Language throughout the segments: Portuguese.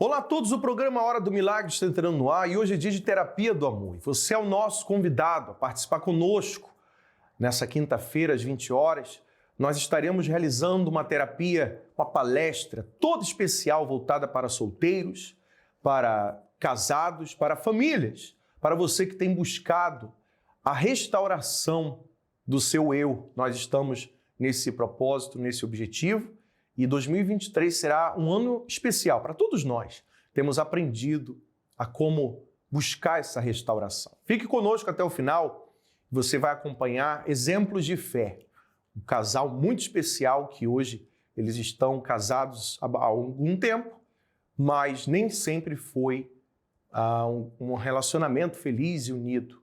Olá a todos, o programa Hora do Milagre está entrando no ar e hoje é dia de terapia do amor. E você é o nosso convidado a participar conosco. Nessa quinta-feira, às 20 horas, nós estaremos realizando uma terapia, uma palestra toda especial voltada para solteiros, para casados, para famílias, para você que tem buscado a restauração do seu eu. Nós estamos nesse propósito, nesse objetivo. E 2023 será um ano especial para todos nós. Temos aprendido a como buscar essa restauração. Fique conosco até o final. Você vai acompanhar exemplos de fé. Um casal muito especial que hoje eles estão casados há algum tempo, mas nem sempre foi um relacionamento feliz e unido.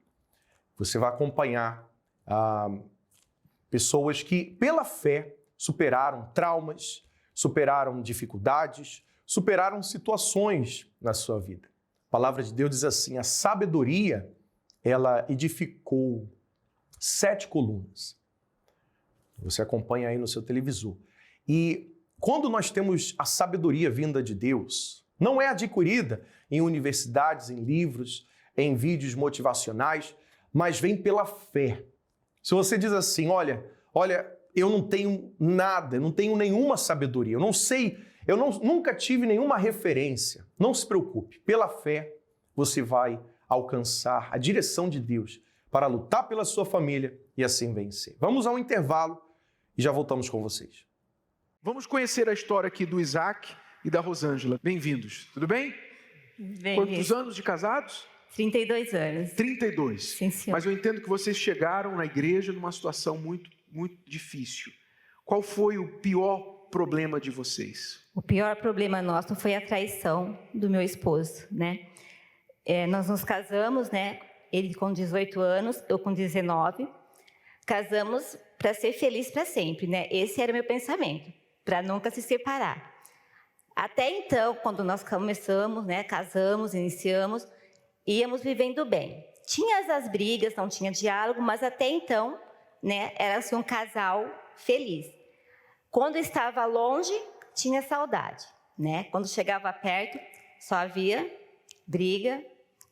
Você vai acompanhar pessoas que, pela fé, superaram traumas, superaram dificuldades, superaram situações na sua vida. A palavra de Deus diz assim: a sabedoria, ela edificou 7 colunas. Você acompanha aí no seu televisor. E quando nós temos a sabedoria vinda de Deus, não é adquirida em universidades, em livros, em vídeos motivacionais, mas vem pela fé. Se você diz assim, olha, eu não tenho nada, eu não tenho nenhuma sabedoria, eu não sei, nunca tive nenhuma referência. Não se preocupe, pela fé você vai alcançar a direção de Deus para lutar pela sua família e assim vencer. Vamos ao intervalo e já voltamos com vocês. Vamos conhecer a história aqui do Isaac e da Rosângela. Bem-vindos, tudo bem? Bem, Quantos anos de casados? 32 anos. 32. Sim, senhor. Mas eu entendo que vocês chegaram na igreja numa situação muito difícil. Qual foi o pior problema de vocês? O pior problema nosso foi a traição do meu esposo, né? Nós nos casamos, né? Ele com 18 anos, eu com 19. Casamos para ser feliz para sempre, né? Esse era o meu pensamento, para nunca se separar. Até então, quando nós começamos, né? Casamos, iniciamos, íamos vivendo bem. Tinha as brigas, não tinha diálogo, mas até então, né? Era assim, um casal feliz. Quando estava longe, tinha saudade, né? Quando chegava perto, só havia briga,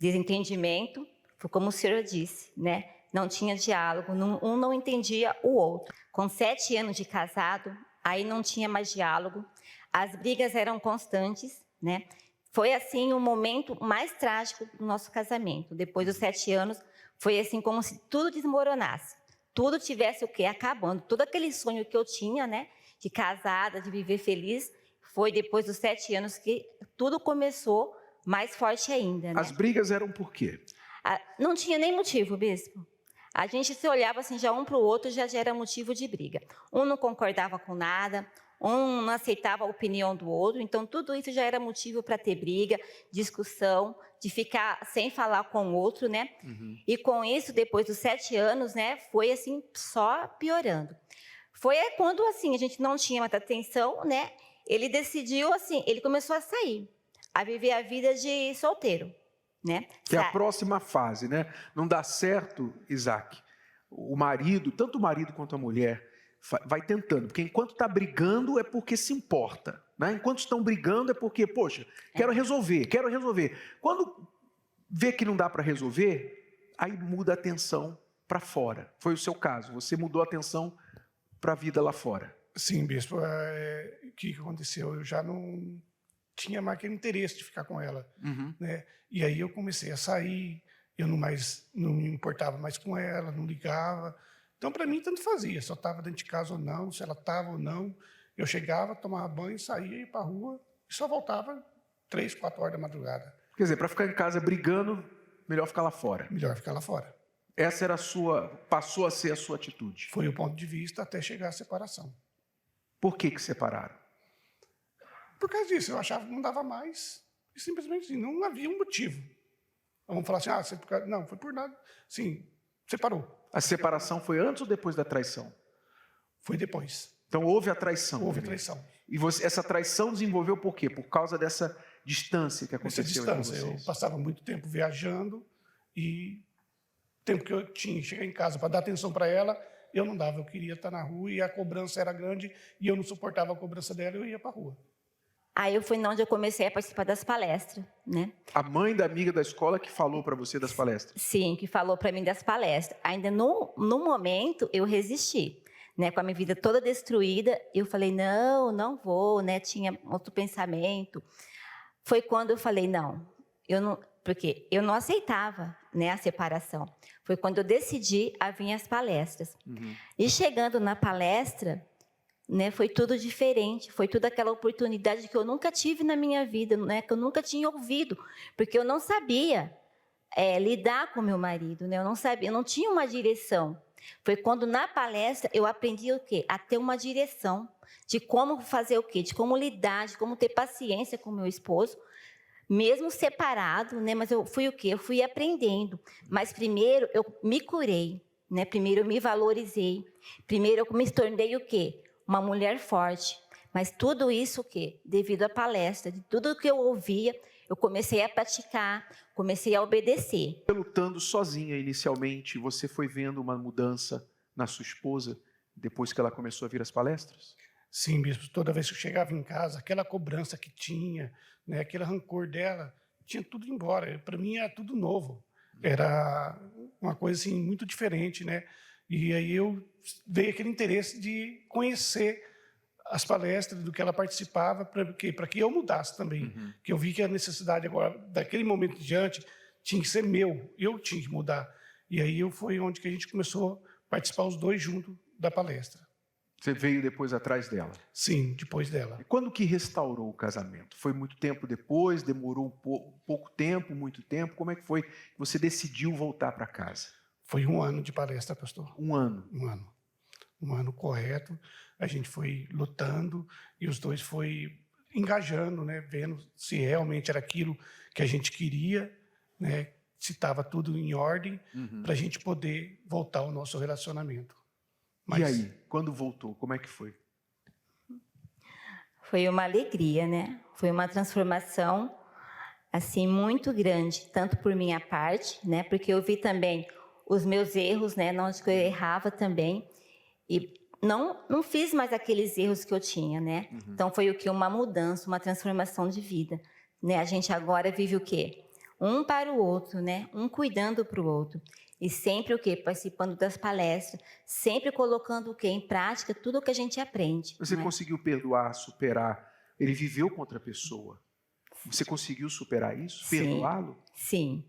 desentendimento, foi como o senhor disse, né? Não tinha diálogo, um não entendia o outro. Com 7 anos de casado, aí não tinha mais diálogo, as brigas eram constantes, né? Foi assim o momento mais trágico do nosso casamento. Depois dos 7 anos, foi assim como se tudo desmoronasse. Tudo tivesse o quê? Acabando. Todo aquele sonho que eu tinha, né? De casada, de viver feliz, foi depois dos 7 anos que tudo começou mais forte ainda, né? As brigas eram por quê? Não tinha nem motivo, bispo. A gente se olhava assim, já um para o outro, já era motivo de briga. Um não concordava com nada, um não aceitava a opinião do outro, então tudo isso já era motivo para ter briga, discussão, de ficar sem falar com o outro, né? Uhum. E com isso, depois dos 7 anos, né, foi assim, só piorando. Foi quando, assim, a gente não tinha muita atenção, né? Ele decidiu, assim, ele começou a sair, a viver a vida de solteiro, né? Que é a próxima fase, né? Não dá certo, Isaac. O marido, tanto o marido quanto a mulher, vai tentando, porque enquanto está brigando é porque se importa, né? Enquanto estão brigando é porque, poxa, quero resolver. Quando vê que não dá para resolver, aí muda a atenção para fora. Foi o seu caso, você mudou a atenção para a vida lá fora. Sim, bispo, o que aconteceu? Eu já não tinha mais aquele interesse de ficar com ela, né? E aí eu comecei a sair, eu não me importava mais com ela, não ligava. Então, para mim, tanto fazia, se eu estava dentro de casa ou não, se ela estava ou não. Eu chegava, tomava banho, saía, ia para a rua e só voltava 3, 4 horas da madrugada. Quer dizer, para ficar em casa brigando, melhor ficar lá fora. Melhor ficar lá fora. Essa era passou a ser a sua atitude. Foi o ponto de vista até chegar à separação. Por que separaram? Por causa disso, eu achava que não dava mais. E simplesmente assim, não havia um motivo. Vamos falar assim, não, foi por nada. Sim, separou. A separação foi antes ou depois da traição? Foi depois. Então houve a traição. Houve a traição. E essa traição desenvolveu por quê? Por causa dessa distância que aconteceu entre vocês. Eu passava muito tempo viajando e o tempo que eu tinha que chegar em casa para dar atenção para ela, eu não dava. Eu queria estar na rua e a cobrança era grande e eu não suportava a cobrança dela, eu ia para a rua. Aí foi onde eu comecei a participar das palestras, né? A mãe da amiga da escola que falou para você das palestras? Sim, que falou para mim das palestras. Ainda no momento eu resisti, né? Com a minha vida toda destruída, eu falei, não vou, né? Tinha outro pensamento. Foi quando eu falei, não, porque eu não aceitava, né, a separação. Foi quando eu decidi a vir às palestras. E chegando na palestra, né, foi tudo diferente, foi tudo aquela oportunidade que eu nunca tive na minha vida, né, que eu nunca tinha ouvido, porque eu não sabia lidar com meu marido, né, eu não sabia, eu não tinha uma direção. Foi quando na palestra eu aprendi o quê? A ter uma direção de como fazer o quê? De como lidar, de como ter paciência com meu esposo, mesmo separado, né, mas eu fui o quê? Eu fui aprendendo, mas primeiro eu me curei, né, primeiro eu me valorizei, primeiro eu me tornei o quê? Uma mulher forte, mas tudo isso o quê? Devido à palestra, de tudo que eu ouvia, eu comecei a praticar, comecei a obedecer. Lutando sozinha inicialmente, você foi vendo uma mudança na sua esposa depois que ela começou a vir às palestras? Sim, bispo, toda vez que eu chegava em casa, aquela cobrança que tinha, né, aquele rancor dela, tinha tudo embora. Para mim era tudo novo. Era uma coisa assim muito diferente, né? E aí veio aquele interesse de conhecer as palestras do que ela participava, para que eu mudasse também. Que eu vi que a necessidade agora, daquele momento em diante, tinha que ser meu, eu tinha que mudar. E aí foi onde que a gente começou a participar os dois juntos da palestra. Você veio depois atrás dela? Sim, depois dela. E quando que restaurou o casamento? Foi muito tempo depois? Demorou pouco tempo, muito tempo? Como é que foi que você decidiu voltar para casa? Foi 1 ano de palestra, pastor. 1 ano? 1 ano. 1 ano correto. A gente foi lutando e os dois foi engajando, né? Vendo se realmente era aquilo que a gente queria, né? Se estava tudo em ordem, para a gente poder voltar ao nosso relacionamento. Mas... E aí, quando voltou, como é que foi? Foi uma alegria, né? Foi uma transformação, assim, muito grande, tanto por minha parte, né? Porque eu vi também os meus erros, né? Onde eu errava também. E não fiz mais aqueles erros que eu tinha, né? Então, foi o quê? Uma mudança, uma transformação de vida. Né? A gente agora vive o quê? Um para o outro, né? Um cuidando para o outro. E sempre o quê? Participando das palestras, sempre colocando o quê? Em prática tudo o que a gente aprende. Você conseguiu perdoar, superar? Ele viveu com outra pessoa. Você conseguiu superar isso? Perdoá-lo? Sim.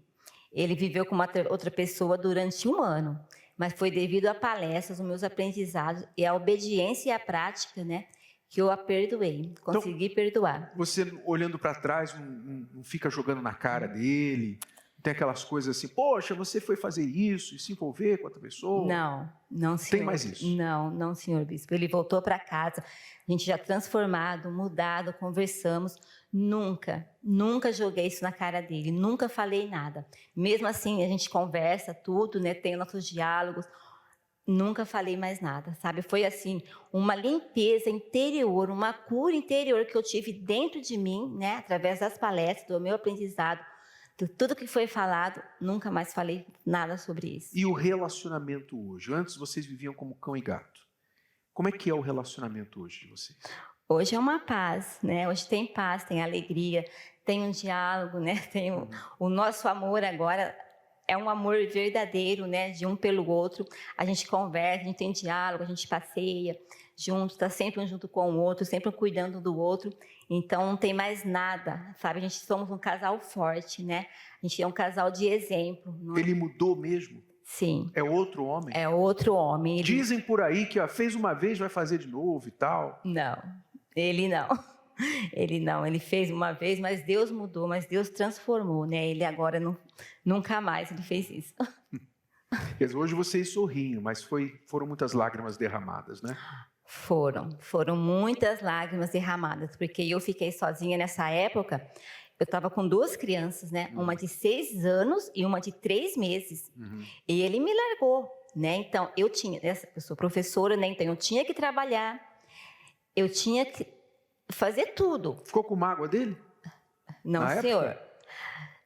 Ele viveu com outra pessoa durante 1 ano. Mas foi devido a palestras, os meus aprendizados e a obediência e a prática, né? Que eu a perdoei, consegui perdoar. Você, olhando para trás, não fica jogando na cara dele? Tem aquelas coisas assim, poxa, você foi fazer isso e se envolver com outra pessoa? Não, senhor. Tem mais isso? Não, senhor bispo. Ele voltou para casa, a gente já transformado, mudado, conversamos. Nunca joguei isso na cara dele, nunca falei nada. Mesmo assim, a gente conversa tudo, né? Tem nossos diálogos. Nunca falei mais nada, sabe? Foi assim, uma limpeza interior, uma cura interior que eu tive dentro de mim, né? Através das palestras, do meu aprendizado, de tudo que foi falado, nunca mais falei nada sobre isso. E o relacionamento hoje? Antes vocês viviam como cão e gato. Como é que é o relacionamento hoje de vocês? Hoje é uma paz, né? Hoje tem paz, tem alegria, tem um diálogo, né? Tem o nosso amor agora é um amor verdadeiro, né? De um pelo outro. A gente conversa, a gente tem diálogo, a gente passeia junto, está sempre um junto com o outro, sempre um cuidando do outro. Então, não tem mais nada, sabe? A gente somos um casal forte, né? A gente é um casal de exemplo. Não é? Ele mudou mesmo? Sim. É outro homem? É outro homem. Dizem por aí que fez uma vez, vai fazer de novo e tal. Não, ele não. Ele não, ele fez uma vez, mas Deus mudou, mas Deus transformou, né? Ele agora nunca mais ele fez isso. Quer dizer, hoje vocês sorriam, mas foram muitas lágrimas derramadas, né? Foram muitas lágrimas derramadas, porque eu fiquei sozinha nessa época. Eu estava com 2 crianças, né? Uma de 6 anos e uma de 3 meses. E ele me largou, né? Então, eu sou professora, né? Então, eu tinha que trabalhar, eu tinha que fazer tudo. Ficou com mágoa dele? Não, Na senhor. época?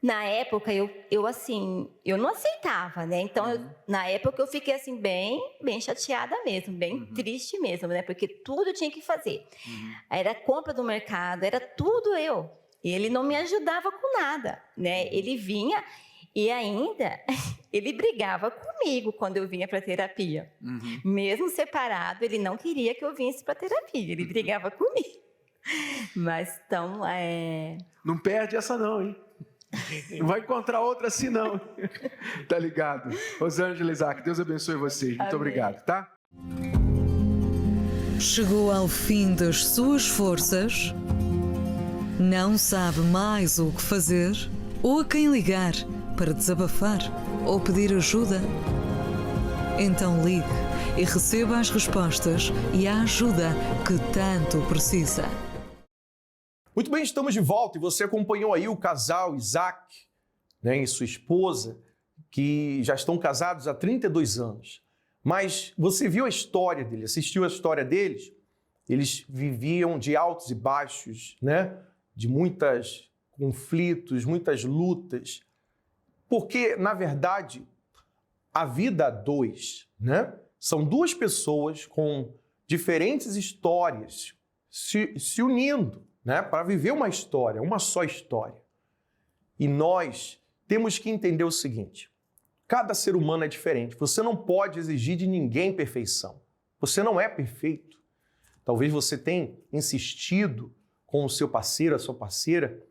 Na época, eu assim, eu não aceitava, né? Então, na época, eu fiquei assim, bem chateada mesmo, bem triste mesmo, né? Porque tudo eu tinha que fazer. Era compra do mercado, era tudo eu. E ele não me ajudava com nada, né? Ele vinha e ainda ele brigava comigo quando eu vinha para terapia. Mesmo separado, ele não queria que eu viesse para terapia, ele brigava comigo. Mas então, Não perde essa não, hein? Não vai encontrar outra assim, não. Tá ligado? Rosângela, Isaac, Deus abençoe vocês. Muito obrigado, tá? Chegou ao fim das suas forças, não sabe mais o que fazer ou a quem ligar para desabafar ou pedir ajuda? Então ligue e receba as respostas e a ajuda que tanto precisa. Muito bem, estamos de volta e você acompanhou aí o casal Isaac, né, e sua esposa, que já estão casados há 32 anos. Mas você viu a história deles, assistiu a história deles? Eles viviam de altos e baixos, né? De muitos conflitos, muitas lutas. Porque, na verdade, a vida a dois, né? São duas pessoas com diferentes histórias se unindo, né, para viver uma história, uma só história. E nós temos que entender o seguinte: cada ser humano é diferente. Você não pode exigir de ninguém perfeição. Você não é perfeito. Talvez você tenha insistido com o seu parceiro, a sua parceira,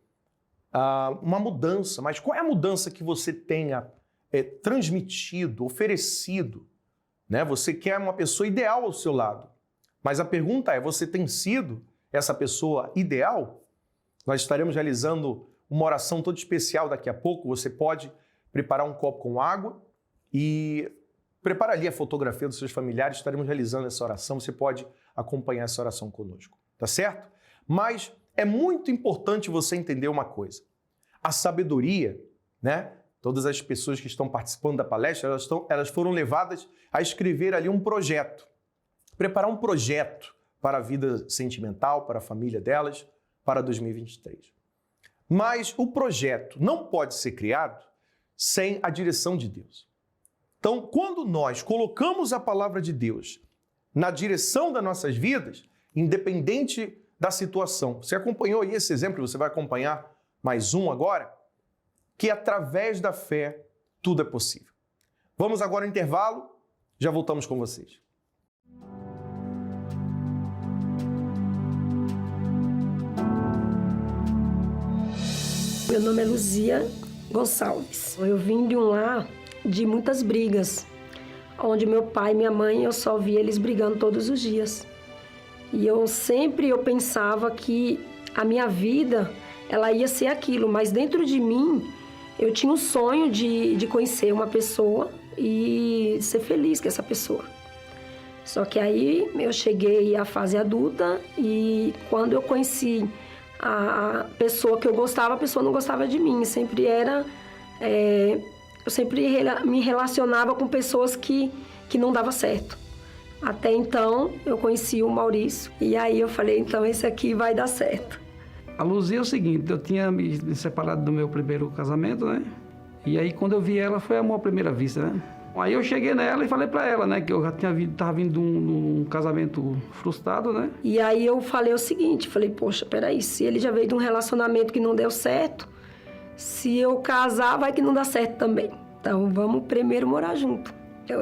uma mudança. Mas qual é a mudança que você tenha transmitido, oferecido? Né? Você quer uma pessoa ideal ao seu lado. Mas a pergunta é, você tem sido essa pessoa ideal? Nós estaremos realizando uma oração toda especial daqui a pouco. Você pode preparar um copo com água e prepara ali a fotografia dos seus familiares. Estaremos realizando essa oração. Você pode acompanhar essa oração conosco, tá certo? Mas é muito importante você entender uma coisa. A sabedoria, né? Todas as pessoas que estão participando da palestra, elas foram levadas a escrever ali um projeto. Preparar um projeto para a vida sentimental, para a família delas, para 2023. Mas o projeto não pode ser criado sem a direção de Deus. Então, quando nós colocamos a palavra de Deus na direção das nossas vidas, independente da situação, você acompanhou aí esse exemplo, você vai acompanhar mais um agora, que através da fé tudo é possível. Vamos agora ao intervalo, já voltamos com vocês. Meu nome é Luzia Gonçalves. Eu vim de um lar de muitas brigas, onde meu pai e minha mãe, eu só via eles brigando todos os dias. E eu pensava que a minha vida, ela ia ser aquilo, mas dentro de mim, eu tinha um sonho de conhecer uma pessoa e ser feliz com essa pessoa. Só que aí eu cheguei à fase adulta e quando eu conheci a pessoa que eu gostava, a pessoa não gostava de mim. Eu sempre me relacionava com pessoas que não dava certo. Até então, eu conheci o Maurício e aí eu falei, então esse aqui vai dar certo. A Luzia é o seguinte, eu tinha me separado do meu primeiro casamento, né? E aí quando eu vi ela, foi amor à primeira vista, né? Aí eu cheguei nela e falei pra ela, né? Que eu já tava vindo de um casamento frustrado, né? E aí eu falei o seguinte, falei, poxa, peraí, se ele já veio de um relacionamento que não deu certo, se eu casar, vai que não dá certo também. Então vamos primeiro morar junto.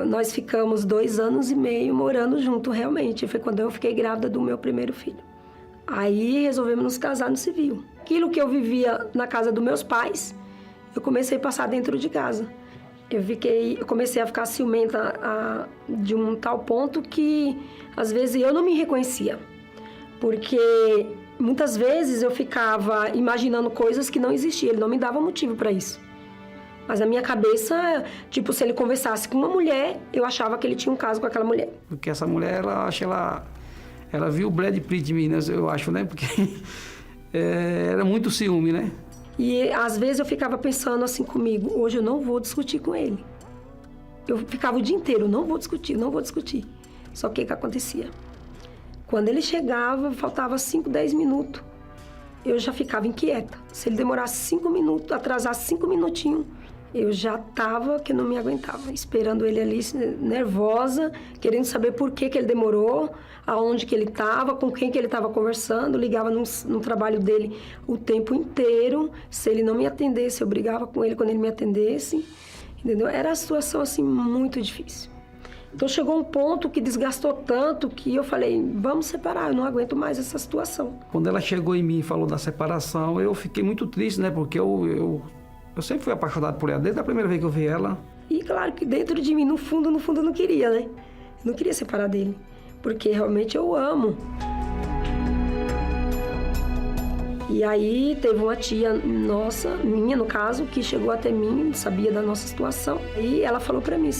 Nós ficamos 2 anos e meio morando junto, realmente. Foi quando eu fiquei grávida do meu primeiro filho. Aí resolvemos nos casar no civil. Aquilo que eu vivia na casa dos meus pais, eu comecei a passar dentro de casa. Eu comecei a ficar ciumenta de um tal ponto que, às vezes, eu não me reconhecia. Porque muitas vezes eu ficava imaginando coisas que não existiam. Ele não me dava motivo para isso. Mas na minha cabeça, tipo, se ele conversasse com uma mulher, eu achava que ele tinha um caso com aquela mulher. Porque essa mulher, ela viu o Brad Pitt em mim, né? Eu acho, né? Porque era muito ciúme, né? E às vezes eu ficava pensando assim comigo, hoje eu não vou discutir com ele. Eu ficava o dia inteiro, não vou discutir. Só que o que acontecia? Quando ele chegava, faltava 5, 10 minutos. eu já ficava inquieta. Se ele demorasse 5 minutos, atrasasse 5 minutinhos, eu já estava que não me aguentava, esperando ele ali, nervosa, querendo saber por que ele demorou, aonde que ele estava, com quem que ele estava conversando, ligava no trabalho dele o tempo inteiro. Se ele não me atendesse, eu brigava com ele quando ele me atendesse, entendeu? Era uma situação assim muito difícil. Então chegou um ponto que desgastou tanto que eu falei, vamos separar, eu não aguento mais essa situação. Quando ela chegou em mim e falou da separação, eu fiquei muito triste, né? Porque eu sempre fui apaixonado por ela, desde a primeira vez que eu vi ela. E claro que dentro de mim, no fundo, eu não queria, né? Eu não queria separar dele, porque realmente eu amo. E aí teve uma tia nossa, minha no caso, que chegou até mim, sabia da nossa situação. E ela falou pra mim,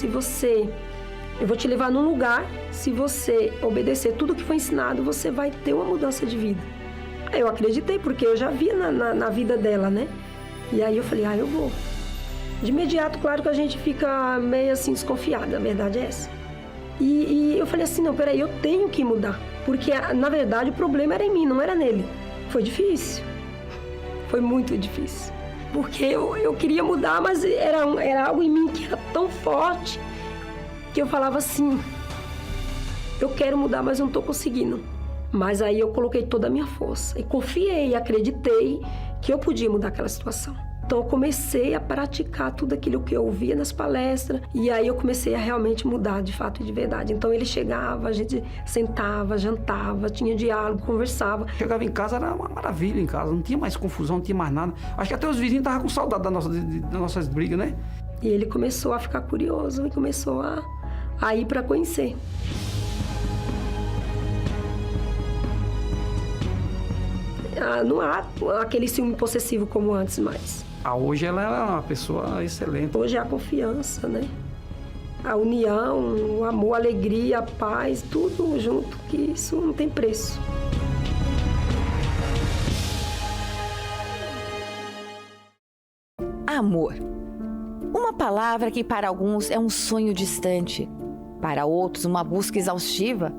eu vou te levar num lugar, se você obedecer tudo que foi ensinado, você vai ter uma mudança de vida. Aí eu acreditei, porque eu já via na vida dela, né? E aí eu falei, eu vou. De imediato, claro que a gente fica meio assim desconfiada, a verdade é essa. E eu falei assim, não, peraí, eu tenho que mudar. Porque, na verdade, o problema era em mim, não era nele. Foi difícil. Foi muito difícil. Porque eu queria mudar, mas era algo em mim que era tão forte que eu falava assim, eu quero mudar, mas eu não estou conseguindo. Mas aí eu coloquei toda a minha força e confiei, acreditei que eu podia mudar aquela situação. Então eu comecei a praticar tudo aquilo que eu ouvia nas palestras e aí eu comecei a realmente mudar de fato e de verdade. Então ele chegava, a gente sentava, jantava, tinha diálogo, conversava. Chegava em casa, era uma maravilha em casa, não tinha mais confusão, não tinha mais nada. Acho que até os vizinhos estavam com saudade das nossas brigas, né? E ele começou a ficar curioso e começou a ir para conhecer. Não há aquele ciúme possessivo como antes mais. Hoje ela é uma pessoa excelente. Hoje é a confiança, né? A união, o amor, a alegria, a paz, tudo junto, que isso não tem preço. Amor. Uma palavra que para alguns é um sonho distante, para outros uma busca exaustiva.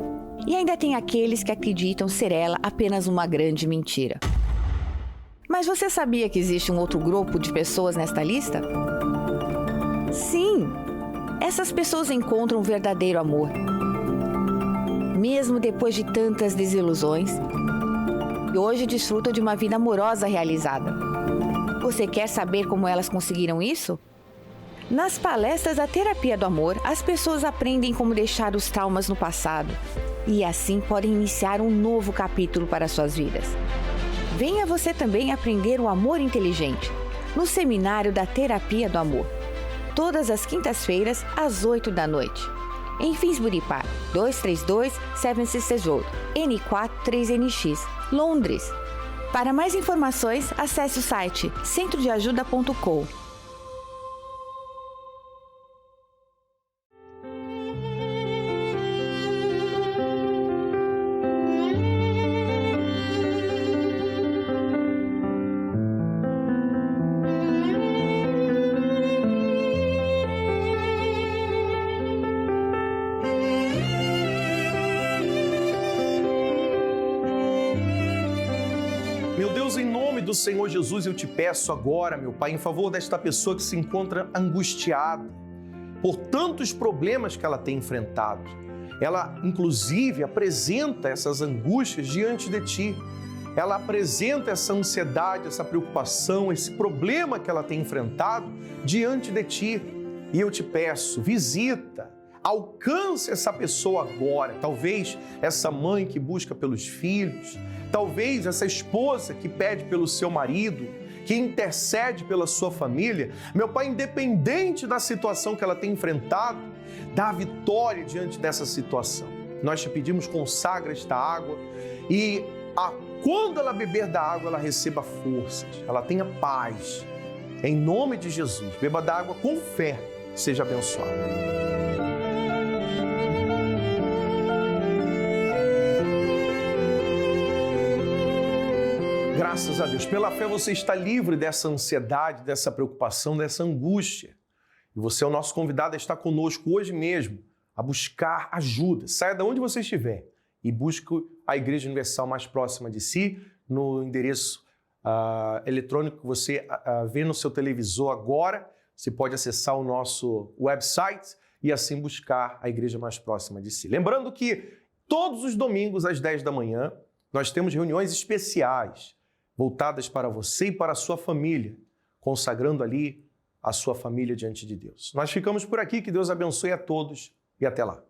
E ainda tem aqueles que acreditam ser ela apenas uma grande mentira. Mas você sabia que existe um outro grupo de pessoas nesta lista? Sim! Essas pessoas encontram um verdadeiro amor. Mesmo depois de tantas desilusões, e hoje desfrutam de uma vida amorosa realizada. Você quer saber como elas conseguiram isso? Nas palestras da Terapia do Amor, as pessoas aprendem como deixar os traumas no passado. E assim podem iniciar um novo capítulo para suas vidas. Venha você também aprender o amor inteligente, no seminário da Terapia do Amor. Todas as quintas-feiras, às 8 da noite. Em Finsbury Park, 232 Seven Sisters Road, N4 3NX, Londres. Para mais informações, acesse o site centrodeajuda.com. Meu Deus, em nome do Senhor Jesus, eu te peço agora, meu Pai, em favor desta pessoa que se encontra angustiada por tantos problemas que ela tem enfrentado. Ela, inclusive, apresenta essas angústias diante de Ti. Ela apresenta essa ansiedade, essa preocupação, esse problema que ela tem enfrentado diante de Ti. E eu te peço, visita, alcance essa pessoa agora. Talvez essa mãe que busca pelos filhos, talvez essa esposa que pede pelo seu marido, que intercede pela sua família. Meu Pai, independente da situação que ela tem enfrentado, dá vitória diante dessa situação. Nós te pedimos, consagra esta água e quando ela beber da água, ela receba forças, ela tenha paz. Em nome de Jesus, beba da água com fé, seja abençoada. Graças a Deus. Pela fé você está livre dessa ansiedade, dessa preocupação, dessa angústia. E você é o nosso convidado a estar conosco hoje mesmo, a buscar ajuda. Saia de onde você estiver e busque a Igreja Universal mais próxima de si, no endereço eletrônico que você vê no seu televisor agora. Você pode acessar o nosso website e assim buscar a igreja mais próxima de si. Lembrando que todos os domingos às 10 da manhã nós temos reuniões especiais voltadas para você e para a sua família, consagrando ali a sua família diante de Deus. Nós ficamos por aqui, que Deus abençoe a todos e até lá.